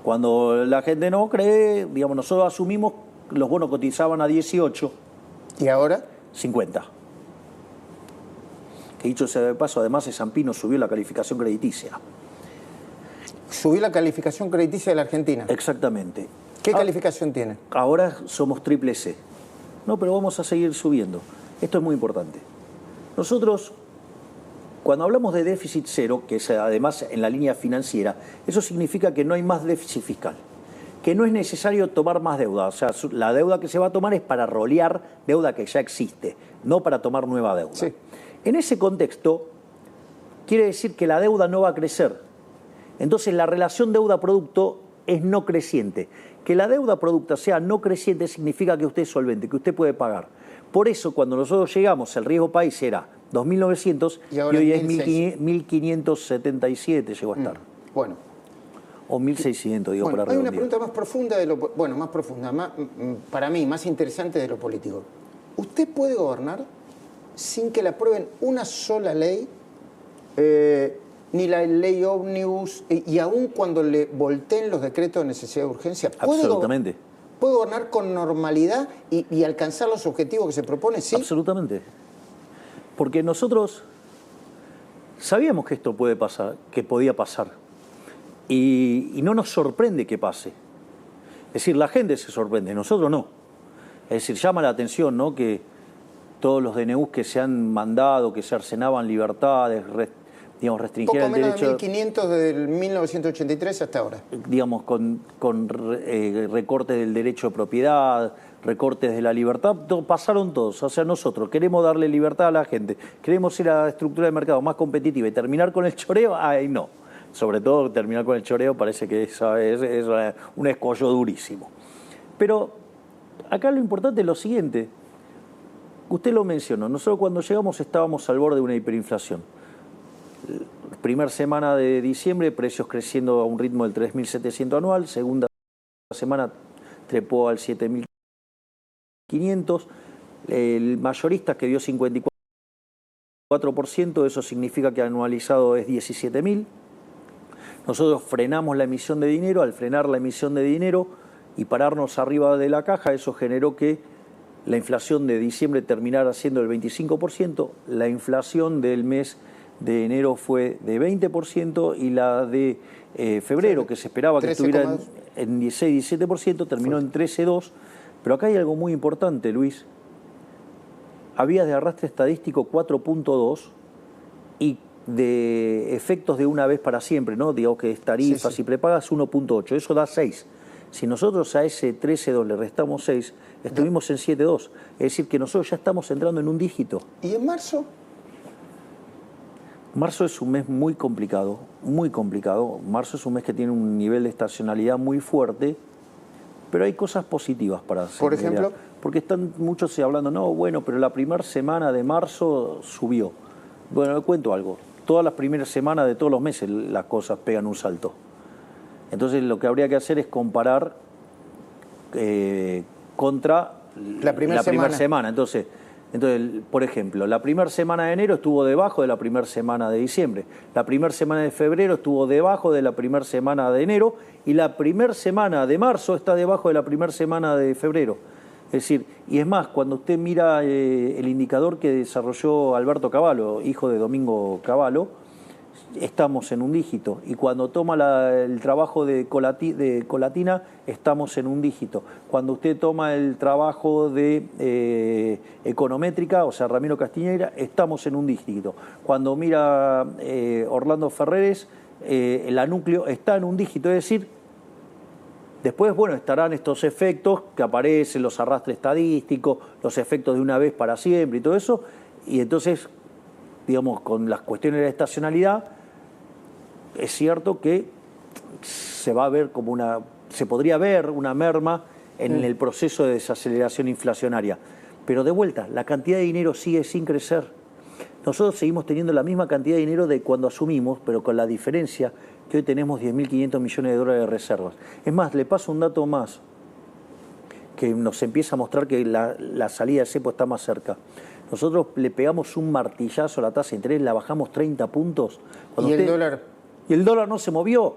B: Cuando la gente no cree, digamos, nosotros asumimos que los bonos cotizaban a 18.
A: ¿Y ahora?
B: 50. Que dicho sea de paso, además, S&P nos subió la calificación crediticia.
A: Subió la calificación crediticia de la Argentina.
B: Exactamente.
A: ¿Qué calificación tiene?
B: Ahora somos triple C. No, pero vamos a seguir subiendo. Esto es muy importante. Nosotros, cuando hablamos de déficit cero, que es además en la línea financiera, eso significa que no hay más déficit fiscal, que no es necesario tomar más deuda. O sea, la deuda que se va a tomar es para rolear deuda que ya existe, no para tomar nueva deuda.
A: Sí.
B: En ese contexto, quiere decir que la deuda no va a crecer. Entonces, la relación deuda-producto es no creciente. Que la deuda-producto sea no creciente significa que usted es solvente, que usted puede pagar. Por eso, cuando nosotros llegamos, el riesgo país era 2.900 y hoy es 1.577 llegó a estar.
A: Bueno.
B: O 1.600, digo,
A: bueno,
B: para
A: hay
B: redondear.
A: una pregunta más profunda, más profunda, para mí, más interesante de lo político. ¿Usted puede gobernar sin que le aprueben una sola ley, ni la ley ómnibus, y aún cuando le volteen los decretos de necesidad de urgencia,
B: Absolutamente.
A: ¿puede gobernar con normalidad y alcanzar los objetivos que se propone? ¿Sí?
B: Absolutamente. Porque nosotros sabíamos que esto puede pasar, que podía pasar, y no nos sorprende que pase. Es decir, la gente se sorprende, nosotros no. Es decir, llama la atención, ¿no?, que todos los DNUs que se han mandado, que se cercenaban libertades, restringieran el derecho...
A: Poco menos de 1.500 desde el 1983 hasta ahora.
B: Digamos, con recortes del derecho de propiedad, recortes de la libertad, pasaron todos. O sea, nosotros queremos darle libertad a la gente, queremos ir a la estructura de mercado más competitiva y terminar con el choreo, ay no. Sobre todo terminar con el choreo parece que es un escollo durísimo. Pero acá lo importante es lo siguiente. Usted lo mencionó, nosotros cuando llegamos estábamos al borde de una hiperinflación. Primera semana de diciembre, precios creciendo a un ritmo del 3.700 anual, segunda semana trepó al 7.500, el mayorista que dio 54%, eso significa que anualizado es 17.000. Nosotros frenamos la emisión de dinero, al frenar la emisión de dinero y pararnos arriba de la caja, eso generó que la inflación de diciembre terminara siendo el 25%, la inflación del mes de enero fue de 20% y la de febrero, que se esperaba que estuviera en 16-17%, terminó en 13,2%. Pero acá hay algo muy importante, Luis. Había de arrastre estadístico 4,2 y de efectos de una vez para siempre, ¿no? Digamos que es tarifas y prepagas 1,8, eso da 6. Si nosotros a ese 13,2 le restamos 6, estuvimos en 7,2. Es decir, que nosotros ya estamos entrando en un dígito.
A: ¿Y en marzo?
B: Marzo es un mes muy complicado, muy complicado. Marzo es un mes que tiene un nivel de estacionalidad muy fuerte, pero hay cosas positivas para hacer.
A: Por ejemplo,
B: porque están muchos hablando, no, bueno, pero la primera semana de marzo subió. Bueno, le cuento algo. Todas las primeras semanas de todos los meses las cosas pegan un salto. Entonces lo que habría que hacer es comparar contra la primera semana. Entonces, por ejemplo, la primera semana de enero estuvo debajo de la primera semana de diciembre. La primera semana de febrero estuvo debajo de la primera semana de enero y la primera semana de marzo está debajo de la primera semana de febrero. Es decir, y es más, cuando usted mira el indicador que desarrolló Alberto Cavallo, hijo de Domingo Cavallo, estamos en un dígito. Y cuando toma el trabajo de Colatina, estamos en un dígito. Cuando usted toma el trabajo de Econométrica, o sea, Ramiro Castiñeira, estamos en un dígito. Cuando mira Orlando Ferreres, la núcleo está en un dígito. Es decir, después, bueno, estarán estos efectos que aparecen, los arrastres estadísticos, los efectos de una vez para siempre y todo eso. Y entonces, digamos, con las cuestiones de la estacionalidad, es cierto que se podría ver una merma en el proceso de desaceleración inflacionaria. Pero de vuelta, la cantidad de dinero sigue sin crecer. Nosotros seguimos teniendo la misma cantidad de dinero de cuando asumimos, pero con la diferencia que hoy tenemos 10.500 millones de dólares de reservas. Es más, le paso un dato más que nos empieza a mostrar que la salida del cepo está más cerca. Nosotros le pegamos un martillazo a la tasa de interés, la bajamos 30 puntos.
A: ¿Y el dólar?
B: Y el dólar no se movió.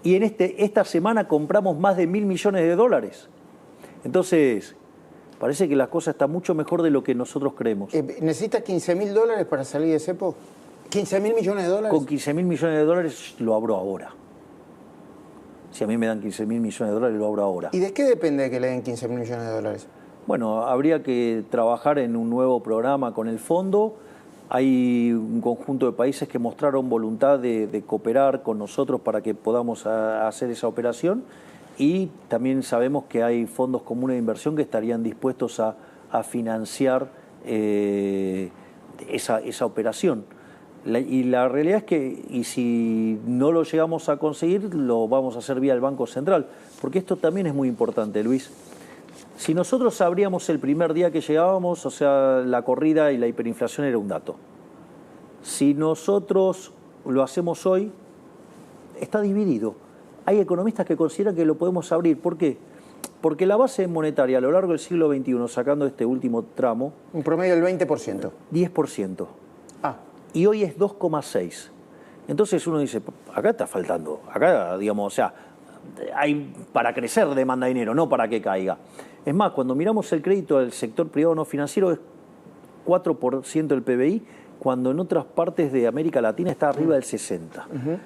B: Y en esta semana compramos más de 1.000 millones de dólares. Entonces, parece que la cosa está mucho mejor de lo que nosotros creemos.
A: ¿Necesita 15.000 dólares para salir de cepo? ¿15.000 millones de dólares?
B: Con 15.000 millones de dólares lo abro ahora. Si a mí me dan 15.000 millones de dólares, lo abro ahora.
A: ¿Y de qué depende que le den 15.000 millones de dólares?
B: Bueno, habría que trabajar en un nuevo programa con el fondo. Hay un conjunto de países que mostraron voluntad de cooperar con nosotros para que podamos hacer esa operación, y también sabemos que hay fondos comunes de inversión que estarían dispuestos a financiar esa operación. Y la realidad es que, y si no lo llegamos a conseguir, lo vamos a hacer vía el Banco Central, porque esto también es muy importante, Luis. Si nosotros sabríamos el primer día que llegábamos, o sea, la corrida y la hiperinflación era un dato. Si nosotros lo hacemos hoy, está dividido. Hay economistas que consideran que lo podemos abrir. ¿Por qué? Porque la base monetaria a lo largo del siglo XXI, sacando este último tramo...
A: Un promedio del 20%.
B: 10%.
A: Ah.
B: Y hoy es 2,6%. Entonces uno dice, acá está faltando, acá, digamos, o sea, hay para crecer demanda de dinero, no para que caiga. Es más, cuando miramos el crédito del sector privado no financiero es 4% del PBI, cuando en otras partes de América Latina está arriba del 60%.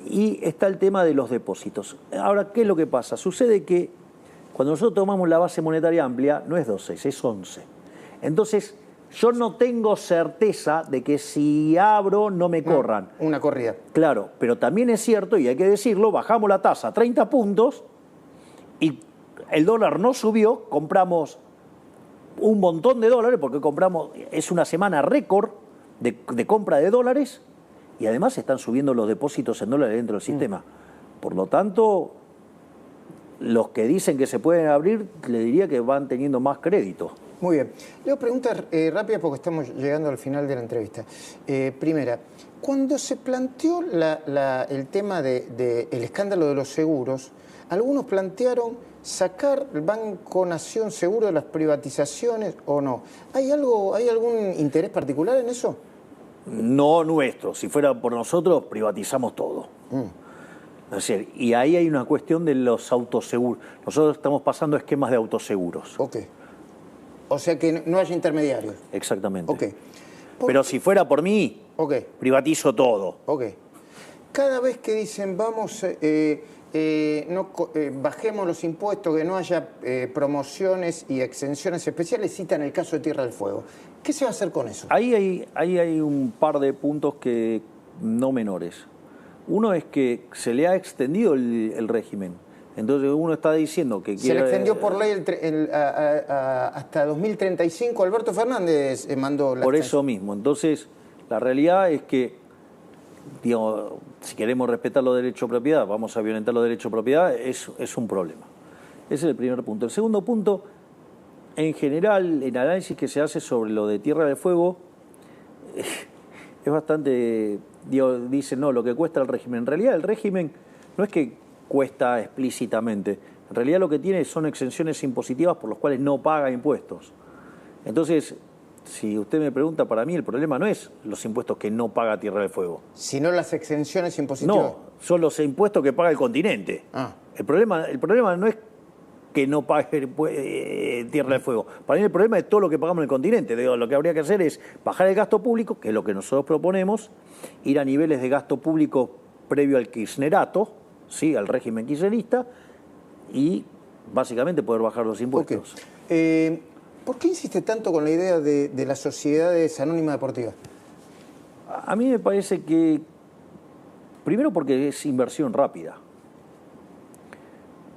B: Y está el tema de los depósitos. Ahora, ¿qué es lo que pasa? Sucede que cuando nosotros tomamos la base monetaria amplia, no es 2,6, es 11. Entonces, yo no tengo certeza de que si abro no me corran.
A: Una corrida.
B: Claro, pero también es cierto, y hay que decirlo, bajamos la tasa a 30 puntos y el dólar no subió, compramos un montón de dólares, porque es una semana récord de compra de dólares, y además están subiendo los depósitos en dólares dentro del sistema. Por lo tanto, los que dicen que se pueden abrir, le diría que van teniendo más crédito.
A: Muy bien. Le hago preguntas rápidas porque estamos llegando al final de la entrevista. Primera, cuando se planteó el tema del escándalo de los seguros, algunos plantearon sacar el Banco Nación Seguro de las privatizaciones o no. ¿Hay algún interés particular en eso?
B: No nuestro. Si fuera por nosotros, privatizamos todo. Es decir, y ahí hay una cuestión de los autoseguros. Nosotros estamos pasando esquemas de autoseguros.
A: Ok. O sea que no haya intermediarios.
B: Exactamente.
A: Ok.
B: Pero si fuera por mí, privatizo todo.
A: Ok. Cada vez que dicen vamos, bajemos los impuestos, que no haya promociones y exenciones especiales, citan el caso de Tierra del Fuego. ¿Qué se va a hacer con eso?
B: Ahí hay un par de puntos que no menores. Uno es que se le ha extendido el régimen. Entonces uno está diciendo que
A: se le extendió por ley hasta 2035. Alberto Fernández mandó la
B: por
A: extensión.
B: Eso mismo. Entonces, la realidad es que, digamos, si queremos respetar los derechos de propiedad, vamos a violentar los derechos de propiedad, es un problema. Ese es el primer punto. El segundo punto, en general, el análisis que se hace sobre lo de Tierra del Fuego es bastante, dicen, no, lo que cuesta el régimen. En realidad, el régimen no es que cuesta explícitamente. En realidad lo que tiene son exenciones impositivas por las cuales no paga impuestos. Entonces, si usted me pregunta, para mí el problema no es los impuestos que no paga Tierra del Fuego.
A: Sino las exenciones impositivas.
B: No, son los impuestos que paga el continente. El problema no es que no pague Tierra del Fuego. Para mí el problema es todo lo que pagamos en el continente. Lo que habría que hacer es bajar el gasto público, que es lo que nosotros proponemos, ir a niveles de gasto público previo al kirchnerato, sí, al régimen kirchnerista, y básicamente poder bajar los impuestos.
A: ¿Por qué insiste tanto con la idea de las sociedades anónimas deportivas?
B: A mí me parece que, primero porque es inversión rápida.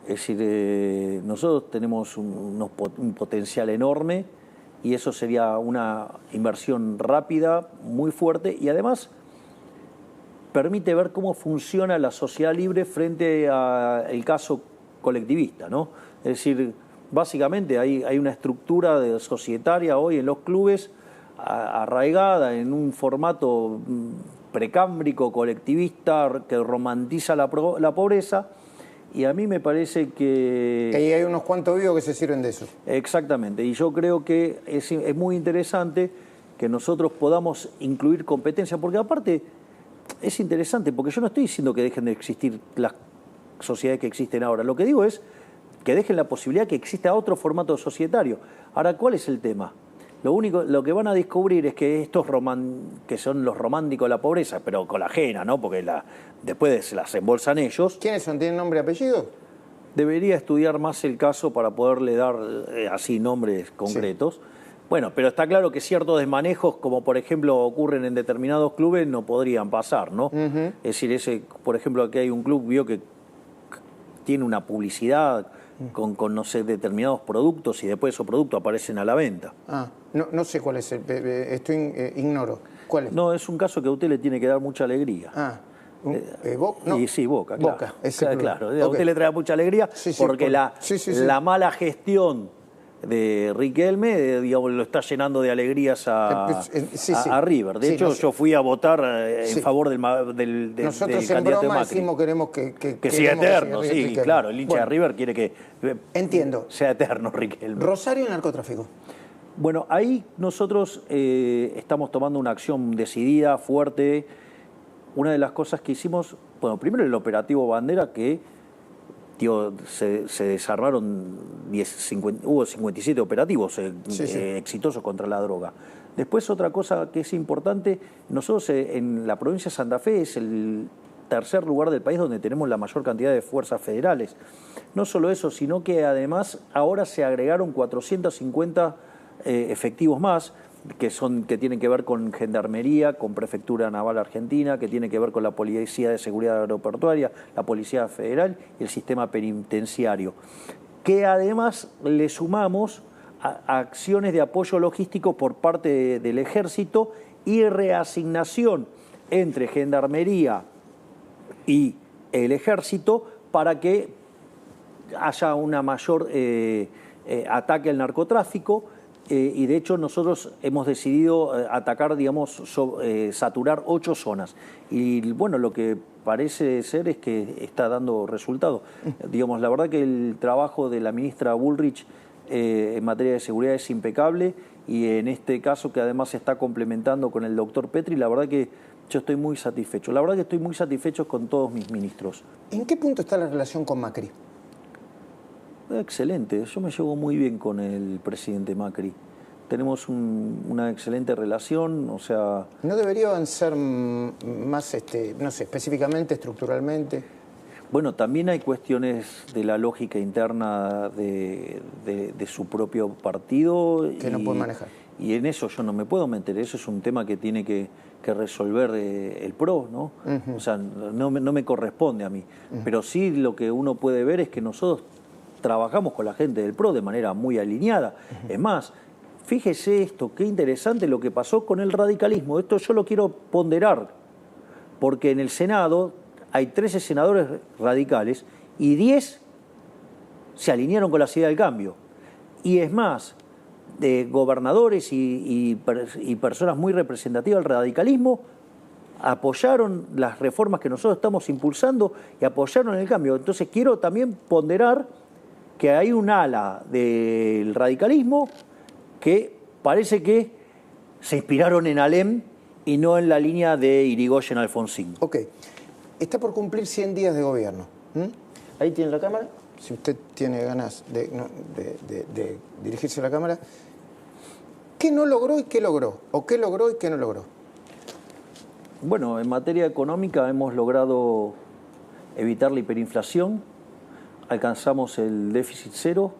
B: Es decir, nosotros tenemos un potencial enorme y eso sería una inversión rápida, muy fuerte, y además permite ver cómo funciona la sociedad libre frente al caso colectivista, ¿no? Es decir, básicamente hay una estructura societaria hoy en los clubes arraigada en un formato precámbrico, colectivista, que romantiza la pobreza, y a mí me parece que
A: ahí hay unos cuantos vivos que se sirven de eso.
B: Exactamente, y yo creo que es muy interesante que nosotros podamos incluir competencia, porque aparte es interesante, porque yo no estoy diciendo que dejen de existir las sociedades que existen ahora. Lo que digo es que dejen la posibilidad que exista otro formato societario. Ahora, ¿cuál es el tema? Lo que van a descubrir es que estos que son los románticos de la pobreza, pero con la ajena, ¿no? Porque después se las embolsan ellos.
A: ¿Quiénes son? ¿Tienen nombre y apellido?
B: Debería estudiar más el caso para poderle dar así nombres concretos. Sí. Bueno, pero está claro que ciertos desmanejos, como por ejemplo ocurren en determinados clubes, no podrían pasar, ¿no? Es decir, por ejemplo, aquí hay un club, vio que tiene una publicidad con no sé, determinados productos, y después esos productos aparecen a la venta.
A: No sé cuál es ignoro. ¿Cuál es?
B: No, es un caso que a usted le tiene que dar mucha alegría.
A: No.
B: Y sí, Boca, claro.
A: Boca,
B: claro. A usted le trae mucha alegría porque la mala gestión de Riquelme, digamos, lo está llenando de alegrías a River. De hecho, yo fui a votar en favor del
A: nosotros
B: del
A: en
B: candidato de
A: broma
B: Macri.
A: decimos queremos
B: que sea eterno, sí, Riquelme. Claro, el hincha de River quiere que sea eterno Riquelme.
A: Rosario y narcotráfico.
B: Bueno, ahí nosotros estamos tomando una acción decidida, fuerte, una de las cosas que hicimos, bueno, primero el operativo Bandera, que se desarmaron, hubo 57 operativos exitosos contra la droga. Después otra cosa que es importante, nosotros en la provincia de Santa Fe es el tercer lugar del país donde tenemos la mayor cantidad de fuerzas federales. No solo eso, sino que además ahora se agregaron 450 efectivos más, que tienen que ver con Gendarmería, con Prefectura Naval Argentina, que tiene que ver con la Policía de Seguridad Aeroportuaria, la Policía Federal y el sistema penitenciario. Que además le sumamos a acciones de apoyo logístico por parte del Ejército y reasignación entre Gendarmería y el Ejército para que haya una mayor ataque al narcotráfico. Y de hecho nosotros hemos decidido atacar, digamos, saturar 8 zonas. Y bueno, lo que parece ser es que está dando resultados. Digamos, la verdad que el trabajo de la ministra Bullrich en materia de seguridad es impecable, y en este caso que además se está complementando con el doctor Petri, la verdad que yo estoy muy satisfecho. La verdad que estoy muy satisfecho con todos mis ministros.
A: ¿En qué punto está la relación con Macri?
B: Excelente, yo me llevo muy bien con el presidente Macri. Tenemos una excelente relación, o sea...
A: ¿No debería avanzar más, no sé, específicamente, estructuralmente?
B: Bueno, también hay cuestiones de la lógica interna de su propio partido.
A: Que no puede manejar.
B: Y en eso yo no me puedo meter, eso es un tema que tiene que resolver el PRO, ¿no? O sea, no me corresponde a mí. Pero sí lo que uno puede ver es que nosotros trabajamos con la gente del PRO de manera muy alineada. Es más, fíjese esto, qué interesante lo que pasó con el radicalismo. Esto yo lo quiero ponderar, porque en el Senado hay 13 senadores radicales y 10 se alinearon con la Ciudad del Cambio. Y es más, de gobernadores y personas muy representativas del radicalismo apoyaron las reformas que nosotros estamos impulsando y apoyaron el cambio. Entonces quiero también ponderar que hay un ala del radicalismo que parece que se inspiraron en Alem y no en la línea de Irigoyen Alfonsín.
A: Ok. Está por cumplir 100 días de gobierno. Ahí tiene la cámara. Si usted tiene ganas de dirigirse a la cámara. ¿Qué no logró y qué logró? ¿O qué logró y qué no logró?
B: Bueno, en materia económica hemos logrado evitar la hiperinflación, alcanzamos el déficit cero,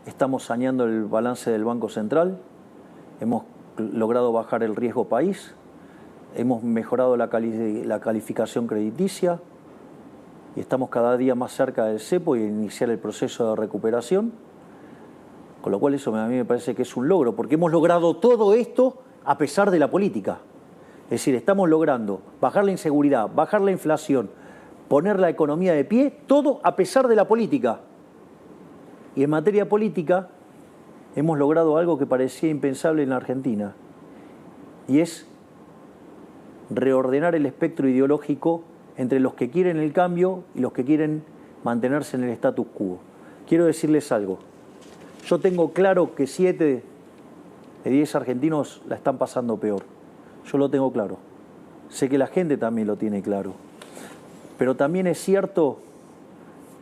B: estamos saneando el balance del Banco Central, hemos logrado bajar el riesgo país, hemos mejorado la calificación crediticia y estamos cada día más cerca del cepo y de iniciar el proceso de recuperación, con lo cual eso a mí me parece que es un logro, porque hemos logrado todo esto a pesar de la política. Es decir, estamos logrando bajar la inseguridad, bajar la inflación, poner la economía de pie, todo a pesar de la política. Y en materia política hemos logrado algo que parecía impensable en la Argentina, y es reordenar el espectro ideológico entre los que quieren el cambio y los que quieren mantenerse en el status quo. Quiero decirles algo. Yo tengo claro que 7 de 10 argentinos la están pasando peor. Yo lo tengo claro. Sé que la gente también lo tiene claro. Pero también es cierto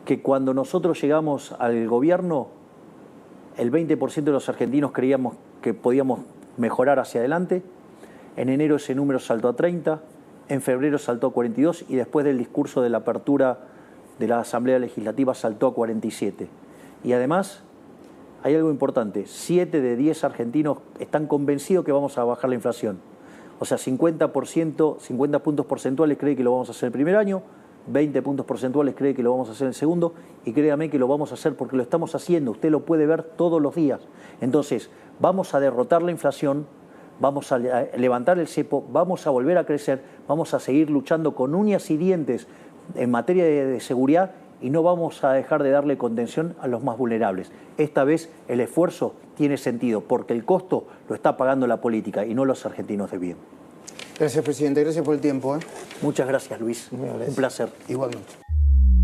B: que cuando nosotros llegamos al gobierno, el 20% de los argentinos creíamos que podíamos mejorar hacia adelante. En enero ese número saltó a 30, en febrero saltó a 42 y después del discurso de la apertura de la Asamblea Legislativa saltó a 47. Y además hay algo importante, 7 de 10 argentinos están convencidos que vamos a bajar la inflación. O sea, 50%, 50 puntos porcentuales cree que lo vamos a hacer el primer año, 20 puntos porcentuales cree que lo vamos a hacer el segundo, y créame que lo vamos a hacer porque lo estamos haciendo, usted lo puede ver todos los días. Entonces, vamos a derrotar la inflación, vamos a levantar el cepo, vamos a volver a crecer, vamos a seguir luchando con uñas y dientes en materia de seguridad y no vamos a dejar de darle contención a los más vulnerables. Esta vez el esfuerzo tiene sentido porque el costo lo está pagando la política y no los argentinos de bien.
A: Gracias, presidente. Gracias por el tiempo.
B: Muchas gracias, Luis. Un placer.
A: Igualmente.